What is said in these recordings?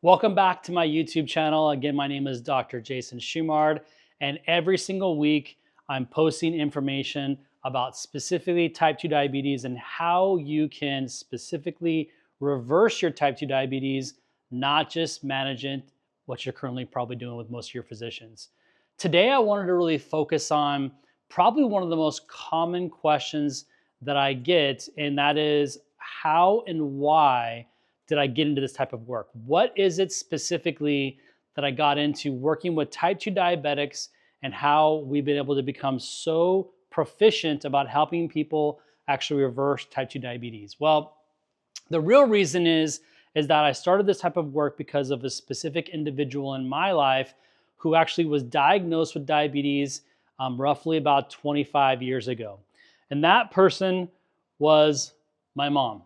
Welcome back to my YouTube channel. Again, my name is Dr. Jason Shumard, and every single week I'm posting information about specifically type 2 diabetes and how you can specifically reverse your type 2 diabetes, not just manage it, what you're currently probably doing with most of your physicians. Today, I wanted to really focus on probably one of the most common questions that I get, and that is how and why did I get into this type of work? What is it specifically that I got into working with type 2 diabetics and how we've been able to become so proficient about helping people actually reverse type 2 diabetes? Well, the real reason is that I started this type of work because of a specific individual in my life who actually was diagnosed with diabetes roughly about 25 years ago. And that person was my mom.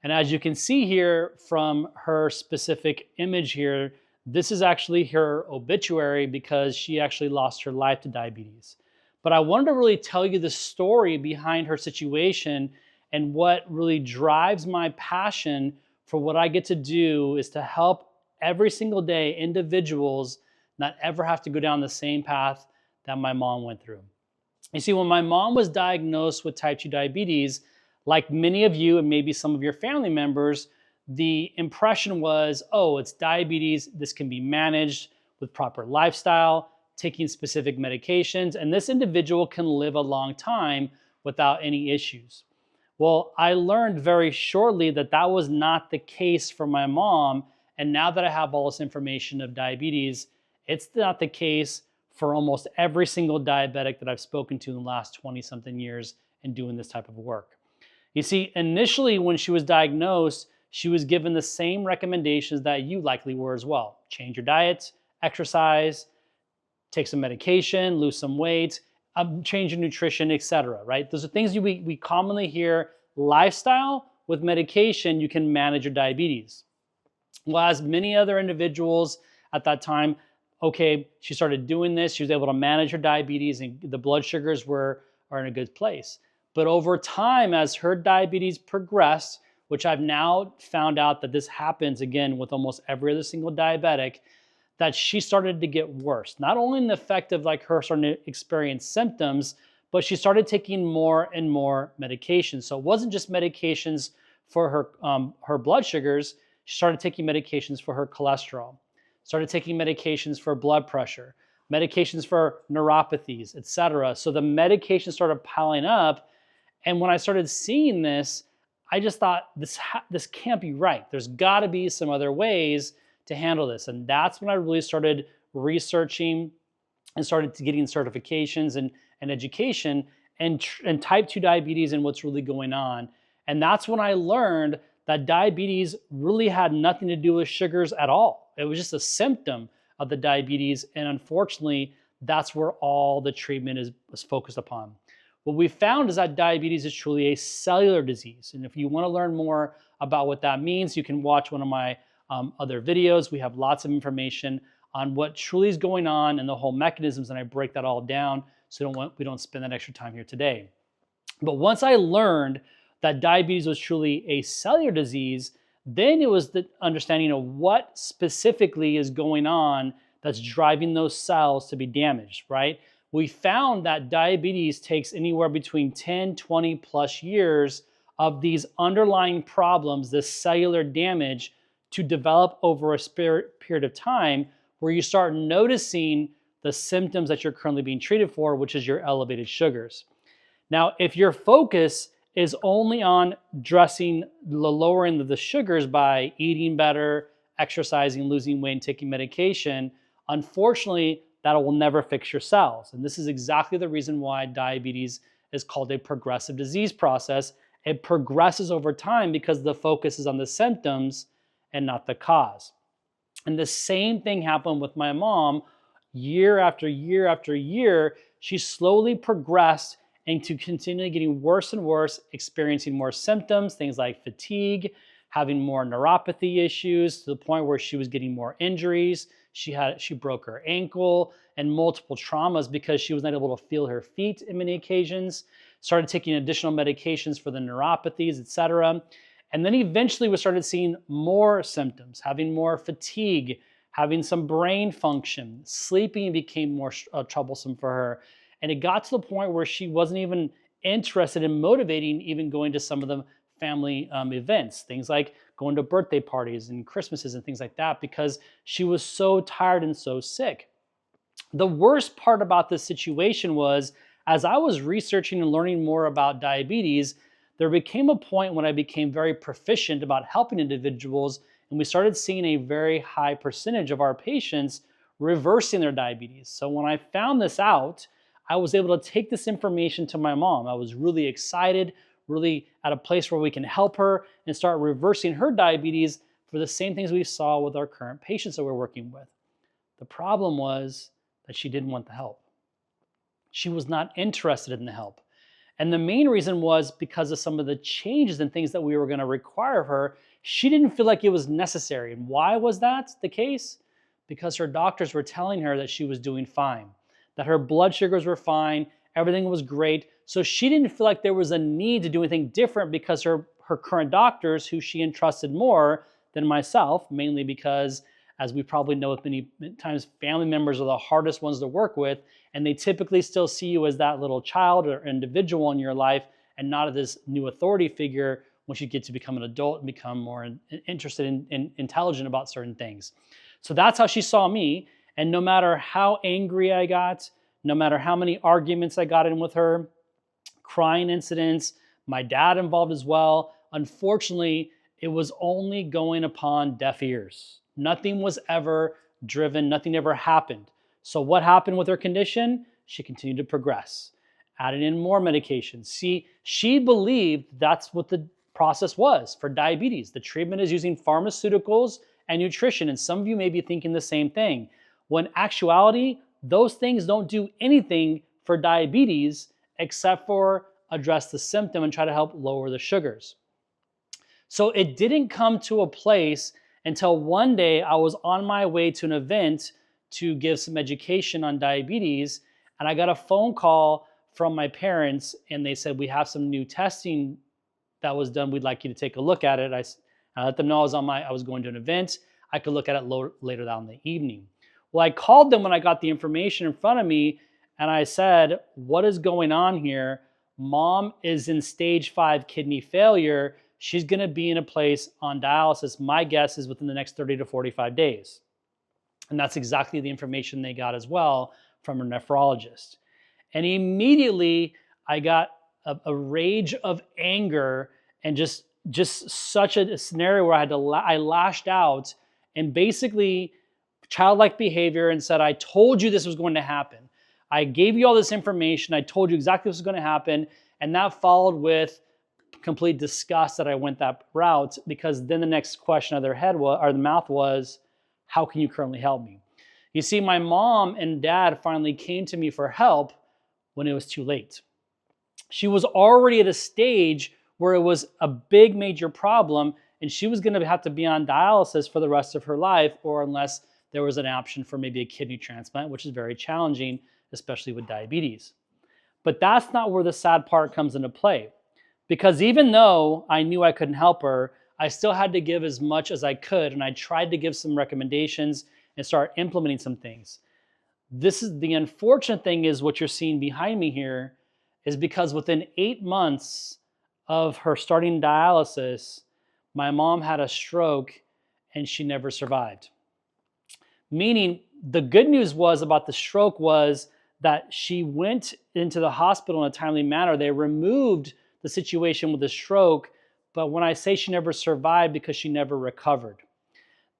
And as you can see here from her specific image here, this is actually her obituary because she actually lost her life to diabetes. But I wanted to really tell you the story behind her situation, and what really drives my passion for what I get to do is to help every single day individuals not ever have to go down the same path that my mom went through. You see, when my mom was diagnosed with type 2 diabetes, like many of you and maybe some of your family members, the impression was, oh, it's diabetes. This can be managed with proper lifestyle, taking specific medications, and this individual can live a long time without any issues. Well, I learned very shortly that that was not the case for my mom. And now that I have all this information of diabetes, it's not the case for almost every single diabetic that I've spoken to in the last 20 something years in doing this type of work. You see, initially when she was diagnosed, she was given the same recommendations that you likely were as well. Change your diet, exercise, take some medication, lose some weight, change your nutrition, etc. Right? Those are things we commonly hear. Lifestyle with medication, you can manage your diabetes. Well, as many other individuals at that time, okay, she started doing this. She was able to manage her diabetes, and the blood sugars are in a good place. But over time, as her diabetes progressed, which I've now found out that this happens again with almost every other single diabetic, that she started to get worse. Not only in the effect of like her starting to experience symptoms, but she started taking more and more medications. So it wasn't just medications for her blood sugars. She started taking medications for her cholesterol, started taking medications for blood pressure, medications for neuropathies, etc. So the medications started piling up. And when I started seeing this, I just thought, this can't be right. There's got to be some other ways to handle this. And that's when I really started researching and started getting certifications and education and type 2 diabetes and what's really going on. And that's when I learned that diabetes really had nothing to do with sugars at all. It was just a symptom of the diabetes. And unfortunately, that's where all the treatment was focused upon. What we found is that diabetes is truly a cellular disease. And if you want to learn more about what that means, you can watch one of my other videos. We have lots of information on what truly is going on and the whole mechanisms, and I break that all down so we don't spend that extra time here today. But once I learned that diabetes was truly a cellular disease, then it was the understanding of what specifically is going on that's driving those cells to be damaged, right? We found that diabetes takes anywhere between 10, 20 plus years of these underlying problems, this cellular damage, to develop over a period of time where you start noticing the symptoms that you're currently being treated for, which is your elevated sugars. Now, if your focus is only on addressing the lowering of the sugars by eating better, exercising, losing weight, and taking medication, unfortunately, that will never fix your cells. And this is exactly the reason why diabetes is called a progressive disease process. It progresses over time because the focus is on the symptoms and not the cause. And the same thing happened with my mom. Year after year after year, she slowly progressed into continually getting worse and worse, experiencing more symptoms, things like fatigue, having more neuropathy issues, to the point where she was getting more injuries. She broke her ankle and multiple traumas because she was not able to feel her feet in many occasions. Started taking additional medications for the neuropathies, etc. And then eventually we started seeing more symptoms, having more fatigue, having some brain function. Sleeping became more troublesome for her. And it got to the point where she wasn't even interested in motivating even going to some of the family events, things like going to birthday parties and Christmases and things like that, because she was so tired and so sick. The worst part about this situation was, as I was researching and learning more about diabetes, there became a point when I became very proficient about helping individuals, and we started seeing a very high percentage of our patients reversing their diabetes. So when I found this out, I was able to take this information to my mom. I was really excited, really at a place where we can help her and start reversing her diabetes for the same things we saw with our current patients that we're working with. The problem was that she didn't want the help. She was not interested in the help. And the main reason was because of some of the changes and things that we were going to require of her. She didn't feel like it was necessary. And why was that the case? Because her doctors were telling her that she was doing fine, that her blood sugars were fine, everything was great. So she didn't feel like there was a need to do anything different because her current doctors, who she entrusted more than myself, mainly because, as we probably know, with many times family members are the hardest ones to work with, and they typically still see you as that little child or individual in your life and not as this new authority figure once you get to become an adult and become more interested in intelligent about certain things. So that's how she saw me. And no matter how angry I got, no matter how many arguments I got in with her, crying incidents, my dad involved as well, unfortunately, it was only going upon deaf ears. Nothing was ever driven, nothing ever happened. So what happened with her condition? She continued to progress, adding in more medications. See, she believed that's what the process was for diabetes. The treatment is using pharmaceuticals and nutrition, and some of you may be thinking the same thing. When actuality, those things don't do anything for diabetes except for address the symptom and try to help lower the sugars. So it didn't come to a place until one day I was on my way to an event to give some education on diabetes, and I got a phone call from my parents, and they said, we have some new testing that was done. We'd like you to take a look at it. I let them know I was going to an event. I could look at it later down in the evening. Well, I called them when I got the information in front of me, and I said, what is going on here? Mom is in stage 5 kidney failure. She's going to be in a place on dialysis. My guess is within the next 30 to 45 days. And that's exactly the information they got as well from her nephrologist. And immediately I got a rage of anger and just such a scenario where I lashed out and basically childlike behavior and said, I told you this was going to happen. I gave you all this information. I told you exactly what was going to happen. And that followed with complete disgust that I went that route, because then the next question out of their head or the mouth was, how can you currently help me? You see, my mom and dad finally came to me for help when it was too late. She was already at a stage where it was a big major problem, and she was going to have to be on dialysis for the rest of her life, or unless there was an option for maybe a kidney transplant, which is very challenging, especially with diabetes. But that's not where the sad part comes into play. Because even though I knew I couldn't help her, I still had to give as much as I could, and I tried to give some recommendations and start implementing some things. This is the unfortunate thing, is what you're seeing behind me here is because within 8 months of her starting dialysis, my mom had a stroke and she never survived. Meaning, the good news was about the stroke was that she went into the hospital in a timely manner. They removed the situation with the stroke, but when I say she never survived, because she never recovered.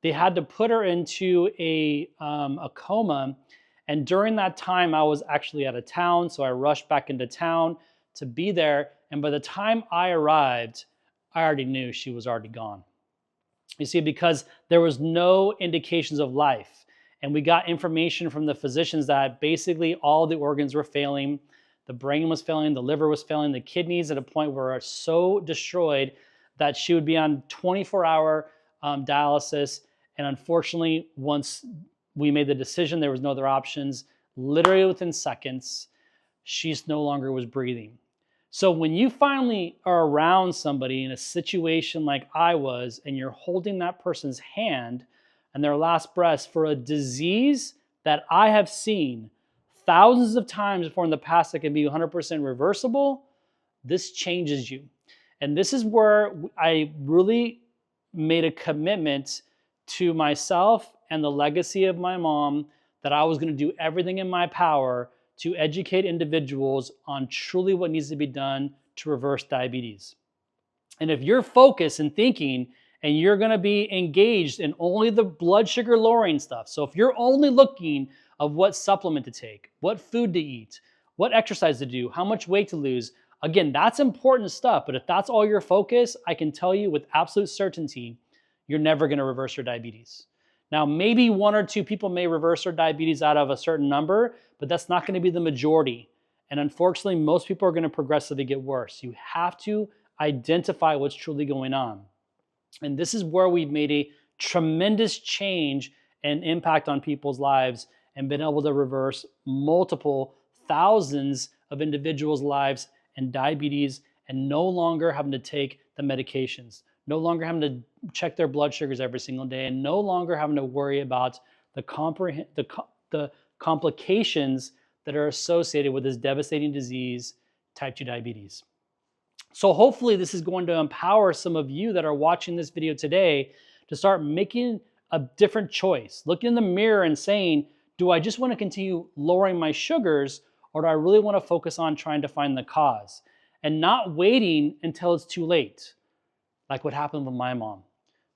They had to put her into a coma, and during that time I was actually out of town, so I rushed back into town to be there, and by the time I arrived, I already knew she was already gone. You see, because there was no indications of life, and we got information from the physicians that basically all the organs were failing. The brain was failing, the liver was failing, the kidneys at a point where are so destroyed that she would be on 24-hour dialysis. And unfortunately, once we made the decision, there was no other options. Literally within seconds, she no longer was breathing. So when you finally are around somebody in a situation like I was, and you're holding that person's hand and their last breath for a disease that I have seen thousands of times before in the past that can be 100% reversible, this changes you. And this is where I really made a commitment to myself and the legacy of my mom that I was going to do everything in my power to educate individuals on truly what needs to be done to reverse diabetes. And if you're focused and thinking and you're going to be engaged in only the blood sugar lowering stuff, so if you're only looking of what supplement to take, what food to eat, what exercise to do, how much weight to lose, again, that's important stuff. But if that's all your focus, I can tell you with absolute certainty, you're never going to reverse your diabetes. Now, maybe 1 or 2 people may reverse their diabetes out of a certain number, but that's not going to be the majority. And unfortunately, most people are going to progressively get worse. You have to identify what's truly going on. And this is where we've made a tremendous change and impact on people's lives and been able to reverse multiple thousands of individuals' lives and diabetes, and no longer having to take the medications, no longer having to check their blood sugars every single day, and no longer having to worry about the complications that are associated with this devastating disease, type 2 diabetes. So hopefully this is going to empower some of you that are watching this video today to start making a different choice, looking in the mirror and saying, do I just want to continue lowering my sugars, or do I really want to focus on trying to find the cause and not waiting until it's too late, like what happened with my mom,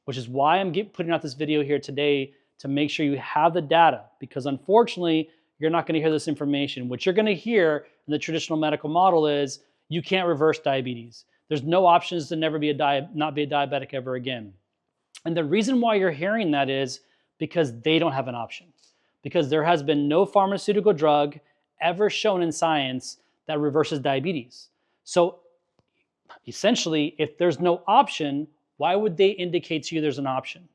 which is why I'm putting out this video here today to make sure you have the data, because unfortunately, you're not going to hear this information. What you're going to hear in the traditional medical model is you can't reverse diabetes. There's no options to not be a diabetic ever again. And the reason why you're hearing that is because they don't have an option, because there has been no pharmaceutical drug ever shown in science that reverses diabetes. So essentially, if there's no option, why would they indicate to you there's an option?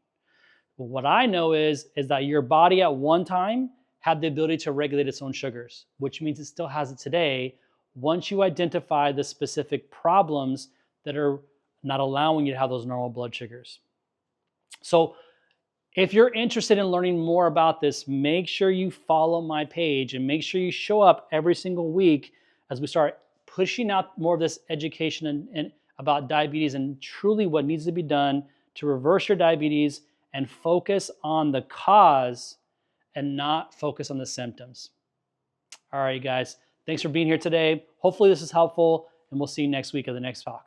Well, what I know is that your body at one time had the ability to regulate its own sugars, which means it still has it today once you identify the specific problems that are not allowing you to have those normal blood sugars. So if you're interested in learning more about this, make sure you follow my page and make sure you show up every single week as we start pushing out more of this education and about diabetes and truly what needs to be done to reverse your diabetes and focus on the cause and not focus on the symptoms. All right, guys, thanks for being here today. Hopefully this is helpful, and we'll see you next week at the next talk.